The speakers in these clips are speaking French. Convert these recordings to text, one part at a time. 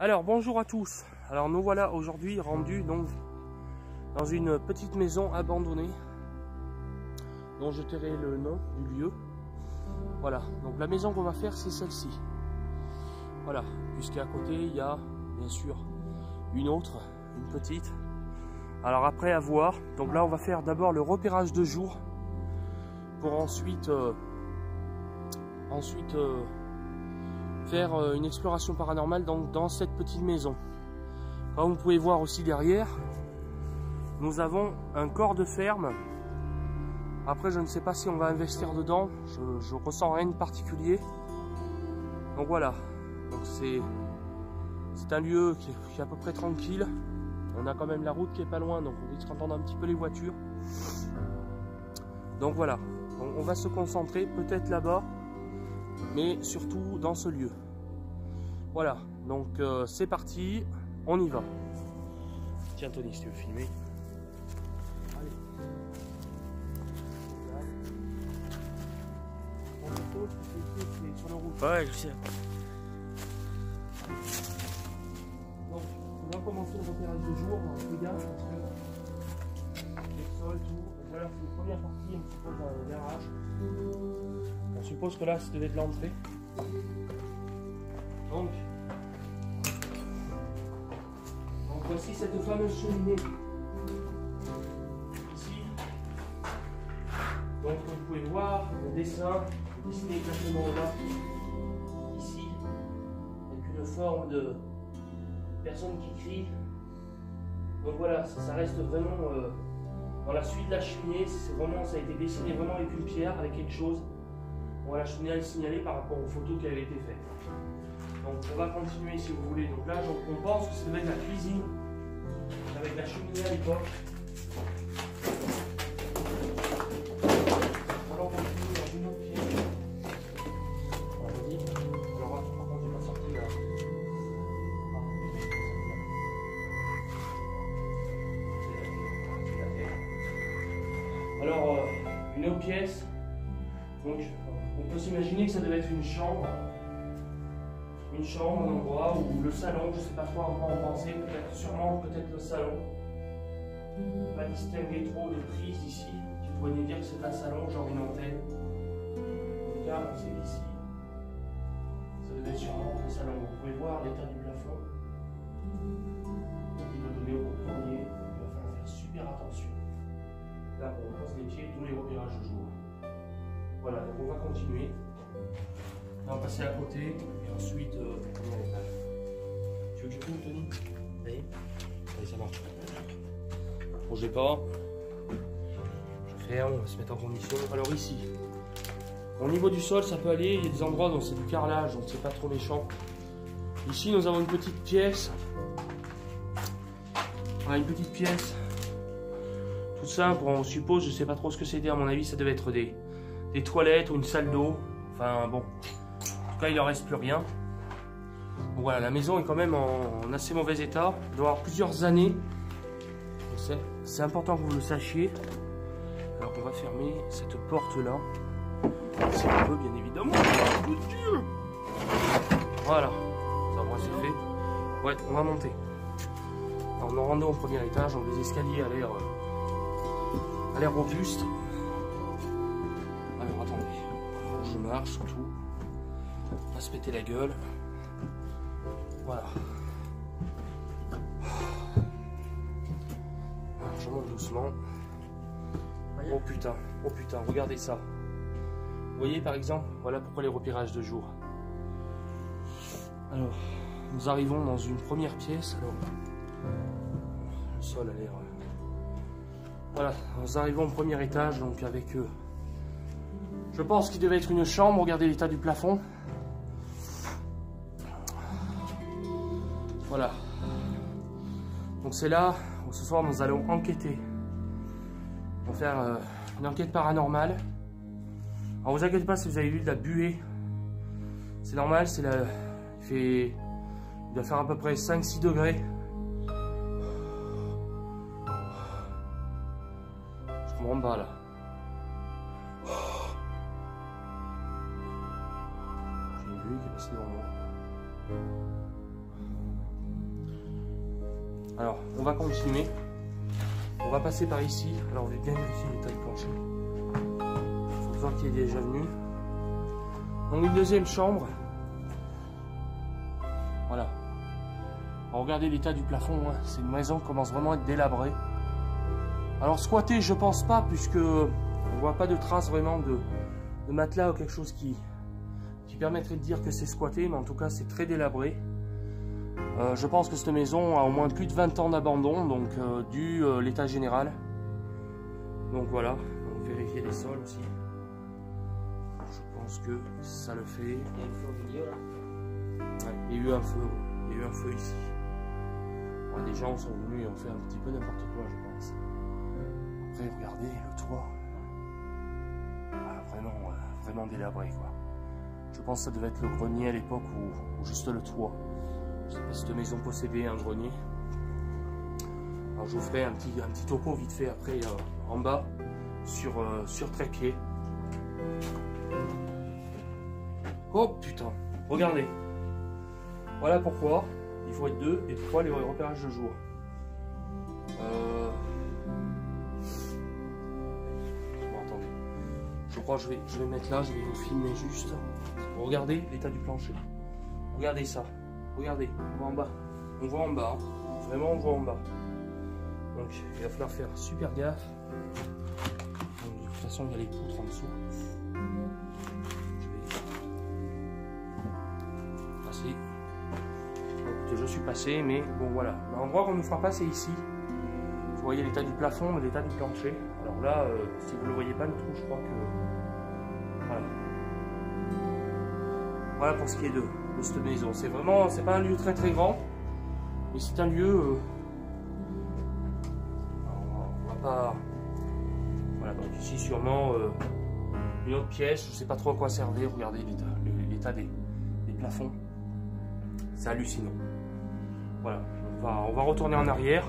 Alors bonjour à tous. Alors nous voilà aujourd'hui rendus donc dans une petite maison abandonnée dont je tairai le nom du lieu. Voilà, donc la maison qu'on va faire c'est celle-ci. Voilà, puisqu'à côté il y a bien sûr une autre, une petite. Alors après à voir, donc là on va faire d'abord le repérage de jour pour ensuite faire une exploration paranormale dans cette petite maison. Comme vous pouvez voir aussi derrière, nous avons un corps de ferme. Après je ne sais pas si on va investir dedans, je ressens rien de particulier. Donc voilà, donc c'est un lieu qui est à peu près tranquille. On a quand même la route qui est pas loin, donc on risque d'entendre un petit peu les voitures. Donc voilà, donc on va se concentrer peut-être là-bas, mais surtout dans ce lieu. Voilà, donc c'est parti, on y va. Tiens Tony, si tu veux filmer. Allez. C'est sur le route. Ouais, je sais. Donc, on va commencer le repérage de jour. Regarde, le sol, tout. Donc, voilà, c'est une première partie, on suppose dans le garage. On suppose que là, ça devait être l'entrée. Donc, voici cette fameuse cheminée. Ici. Donc, comme vous pouvez voir, le dessin est dessiné exactement là. Ici, avec une forme de personne qui crie. Donc voilà, ça reste vraiment dans la suite de la cheminée. Ça a été dessiné vraiment avec une pierre, avec quelque chose. Bon, la cheminée est signalée par rapport aux photos qui avaient été faites. Donc on va continuer si vous voulez. Donc là, on pense que ça devait être la cuisine avec la cheminée à l'époque. Alors on continue dans une autre pièce. Alors par contre, j'ai pas sorti là. Alors, une autre pièce. Donc, on peut s'imaginer que ça devait être une chambre. Une chambre, un endroit, ou le salon, je ne sais pas trop à quoi en penser, peut-être le salon. On ne peut pas distinguer trop de prise ici, qui pourrait nous dire que c'est un salon, genre une antenne. En tout cas, on sait qu'ici, ça devait être sûrement le salon. Vous pouvez voir l'état du plafond. Il va donner au premier, il va falloir faire super attention. Là, on pose les pieds, tous les repérages de jour. Voilà, donc on va continuer. On va passer à côté et ensuite on va l'étage. Tu veux que je filme, Tony? Oui. Allez, ça marche. Bougez pas. Je ferme, on va se mettre en condition. Alors ici, au niveau du sol, ça peut aller. Il y a des endroits où c'est du carrelage, donc c'est pas trop méchant. Ici, nous avons une petite pièce. Voilà, une petite pièce. Tout simple, on suppose, je sais pas trop ce que c'était. À mon avis, ça devait être des toilettes ou une salle d'eau. Enfin bon. En tout cas, il ne reste plus rien. Bon, voilà, la maison est quand même en assez mauvais état. Elle doit avoir plusieurs années. C'est important que vous le sachiez. Alors, on va fermer cette porte-là. Si on peut, bien évidemment. Voilà. Ça, moi, c'est fait. Ouais, on va monter. Alors, on rentre au premier étage. Donc, les escaliers à l'air robuste. Alors, attendez. Je marche, surtout. On va se péter la gueule. Voilà. Alors, je monte doucement. Oh putain, regardez ça. Vous voyez par exemple, voilà pourquoi les repérages de jour. Alors, nous arrivons dans une première pièce. Alors, le sol a l'air... Voilà, nous arrivons au premier étage, donc avec... je pense qu'il devait être une chambre. Regardez l'état du plafond. Voilà. Donc c'est là où ce soir nous allons enquêter. On va faire une enquête paranormale. Alors vous inquiétez pas si vous avez vu de la buée. C'est normal, il doit faire à peu près 5-6 degrés. Je comprends pas là. J'ai une buée qui est passée devant moi. Alors, on va continuer. On va passer par ici. Alors, on va bien vérifier l'état du plancher. Il faut voir qu'il est déjà venu. Donc, une deuxième chambre. Voilà. Alors, regardez l'état du plafond. Hein. C'est une maison qui commence vraiment à être délabrée. Alors, squatter, je pense pas, puisque on voit pas de traces vraiment de matelas ou quelque chose qui permettrait de dire que c'est squatté, mais en tout cas, c'est très délabré. Je pense que cette maison a au moins plus de 20 ans d'abandon, donc dû l'état général. Donc voilà, on va vérifier les sols aussi. Je pense que ça le fait. Il y a un feu au milieu là. Ouais, il y a eu un feu, il y a eu un feu ici. Ouais, des gens sont venus et ont fait un petit peu n'importe quoi, je pense. Après, regardez le toit. Ah, vraiment délabré quoi. Je pense que ça devait être le grenier à l'époque ou juste le toit. Je sais pas si cette maison possédait un grenier. Alors je vous ferai un petit topo vite fait après en bas sur trépied. Oh putain, regardez. Voilà pourquoi il faut être deux et pourquoi les repérages de jour. Bon, attendez. Je crois que je vais mettre là, je vais vous filmer juste. Regardez l'état du plancher. Regardez ça. Regardez, on voit en bas. On voit en bas. Hein. Vraiment, on voit en bas. Donc, il va falloir faire super gaffe. Donc, de toute façon, il y a les poutres en dessous. Je vais passer. Donc, je suis passé, mais bon, voilà. L'endroit qu'on nous fera passer ici. Vous voyez l'état du plafond et l'état du plancher. Alors là, si vous ne le voyez pas, le trou, je crois que. Voilà. Voilà pour ce qui est de cette maison. C'est vraiment, c'est pas un lieu très grand, mais c'est un lieu. On va pas. Voilà, donc ici sûrement une autre pièce. Je sais pas trop à quoi servir. Regardez l'état des plafonds. C'est hallucinant. Voilà, on va retourner en arrière,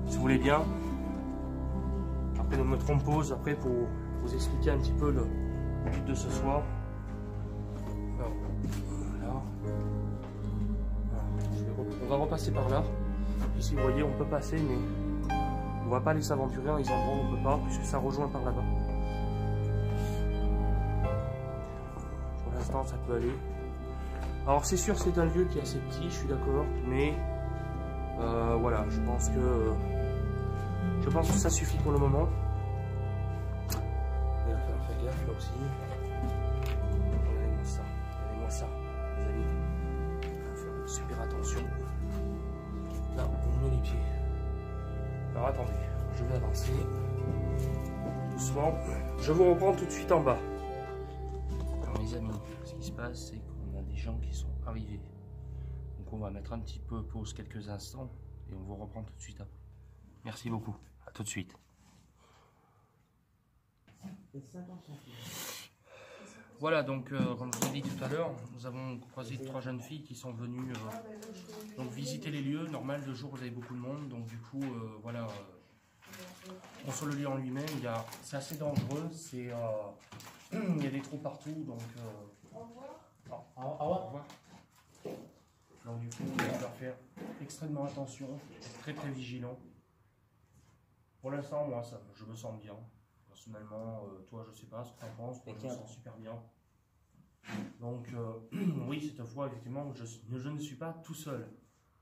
si vous voulez bien. Après, nous mettrons pause après pour vous expliquer un petit peu le but de ce soir. Alors, on va repasser par là. Ici, vous voyez, on peut passer, mais on va pas aller s'aventurer dans les endroits où on peut pas, puisque ça rejoint par là-bas. Pour l'instant, ça peut aller. Alors, c'est sûr, c'est un lieu qui est assez petit, je suis d'accord, mais voilà, je pense que ça suffit pour le moment. Il va falloir faire gaffe là aussi. Regardez-moi ça, les amis. Il va faire super attention. Là, on met les pieds. Alors attendez, je vais avancer doucement. Je vous reprends tout de suite en bas. Alors les amis, ce qui se passe, c'est qu'on a des gens qui sont arrivés. Donc on va mettre un petit peu pause quelques instants et on vous reprend tout de suite après. Merci beaucoup, à tout de suite. Voilà, donc comme je vous ai dit tout à l'heure, nous avons croisé 3 jeunes filles qui sont venues donc visiter les lieux. Normal, de jour, vous avez beaucoup de monde, donc du coup, voilà, sur le lieu en lui-même, c'est assez dangereux, il y a des trous partout, donc au revoir. Donc du coup, il va falloir faire extrêmement attention, être très vigilant. Pour l'instant, moi, je me sens bien. Personnellement, toi, je sais pas ce que tu en penses, moi, je me sens super bien. Donc, oui, cette fois, effectivement, je ne suis pas tout seul.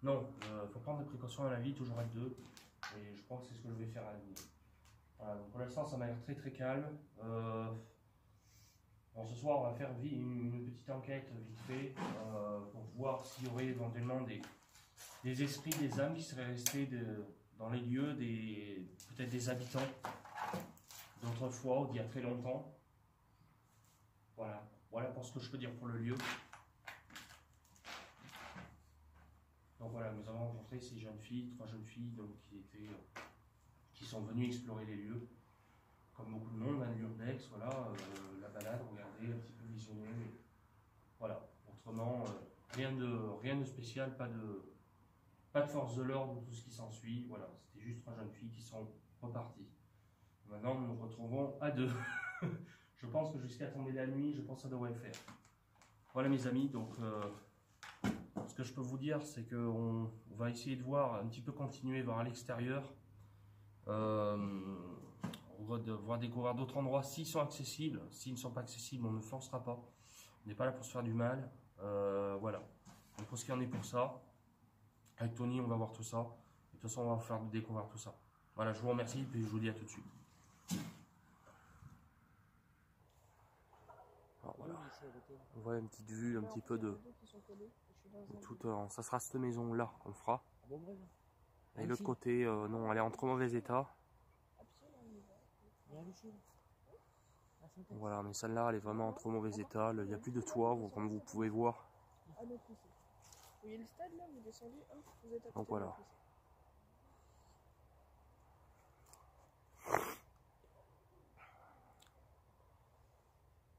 Non, il faut prendre des précautions dans la vie, toujours être deux. Et je pense que c'est ce que je vais faire à l'avenir. Voilà, donc pour l'instant, ça m'a l'air très calme. Bon, ce soir, on va faire une petite enquête vite fait pour voir s'il y aurait éventuellement des esprits, des âmes qui seraient restés dans les lieux, peut-être des habitants d'autrefois ou d'il y a très longtemps. Voilà pour ce que je peux dire pour le lieu. Donc voilà, nous avons rencontré ces jeunes filles, 3 jeunes filles donc, qui sont venues explorer les lieux. Comme beaucoup de monde, l'urbex, voilà, la balade, regardez, un petit peu visionner. Voilà, autrement, rien de spécial, pas de force de l'ordre ou tout ce qui s'ensuit. Voilà, c'était juste 3 jeunes filles qui sont reparties. Maintenant, nous nous retrouvons à 2. Je pense que jusqu'à tomber la nuit, je pense que ça devrait le faire. Voilà mes amis, donc Ce que je peux vous dire, c'est qu'on va essayer de voir un petit peu continuer vers l'extérieur. On va devoir découvrir d'autres endroits s'ils sont accessibles. S'ils ne sont pas accessibles, on ne forcera pas. On n'est pas là pour se faire du mal. Voilà. Donc pour ce qui en est pour ça, avec Tony, on va voir tout ça. Et de toute façon, on va vous faire découvrir tout ça. Voilà, je vous remercie et je vous dis à tout de suite. Alors voilà, on voit une petite vue, un petit peu de tout. Ça sera cette maison là qu'on fera. Et l'autre côté, non, elle est en trop mauvais état. Voilà, mais celle-là, elle est vraiment en trop mauvais état. Il n'y a plus de toit, comme vous pouvez voir. Vous voyez le stade là, vous descendez, hop, vous êtes à côté. Donc voilà.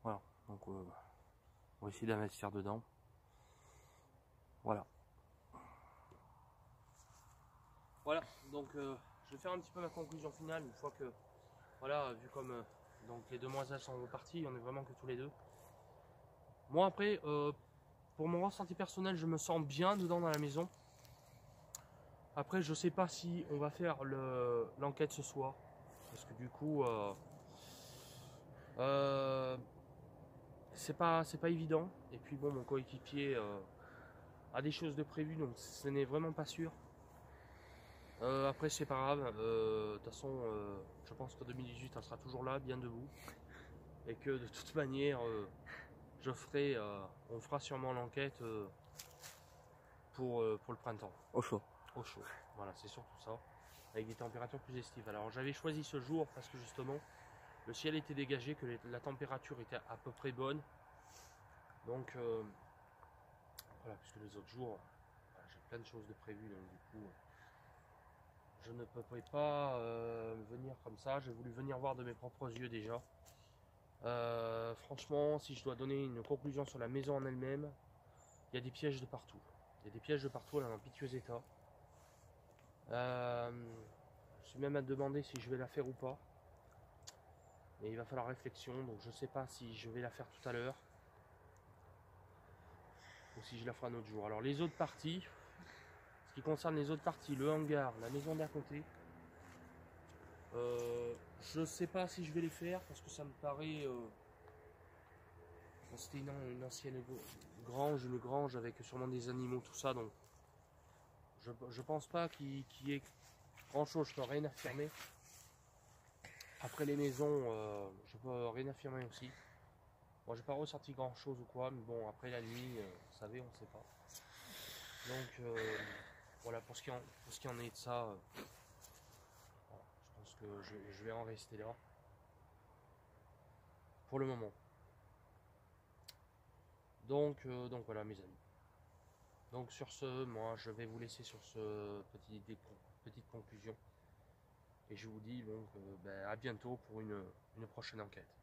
Voilà, donc on va essayer d'investir dedans. Voilà. Voilà, donc je vais faire un petit peu ma conclusion finale une fois que, voilà, vu comme donc les demoiselles sont reparties, on est vraiment que tous les deux. Moi après, pour mon ressenti personnel, je me sens bien dedans dans la maison. Après, je sais pas si on va faire l'enquête ce soir, parce que du coup, c'est pas évident. Et puis bon, mon coéquipier a des choses de prévues, donc ce n'est vraiment pas sûr. Après, c'est pas grave. De toute façon, je pense qu'en 2018, elle sera toujours là, bien debout, et que de toute manière, on fera sûrement l'enquête pour le printemps. Au chaud. Au chaud. Voilà, c'est surtout ça. Avec des températures plus estives. Alors j'avais choisi ce jour parce que justement le ciel était dégagé, que la température était à peu près bonne. Donc voilà, puisque les autres jours, voilà, j'ai plein de choses de prévues, donc du coup je ne peux pas venir comme ça. J'ai voulu venir voir de mes propres yeux déjà. Franchement, si je dois donner une conclusion sur la maison en elle-même, il y a des pièges de partout. Il y a des pièges de partout, elle est en piteux état. Je suis même à me demander si je vais la faire ou pas. Mais il va falloir réflexion, donc je sais pas si je vais la faire tout à l'heure ou si je la ferai un autre jour. Alors les autres parties, ce qui concerne les autres parties, le hangar, la maison d'à côté, je sais pas si je vais les faire parce que ça me paraît... c'était une ancienne grange, une grange avec sûrement des animaux, tout ça, donc je pense pas qu'il y ait grand chose, je peux rien affirmer. Après les maisons, je peux rien affirmer aussi. Moi j'ai pas ressenti grand chose ou quoi, mais bon après la nuit, vous savez, on sait pas. Donc voilà, pour ce qui en est de ça, voilà, je pense que je vais en rester là. Pour le moment. Donc voilà mes amis. Donc sur ce, moi je vais vous laisser sur ce petite conclusion. Et je vous dis donc à bientôt pour une prochaine enquête.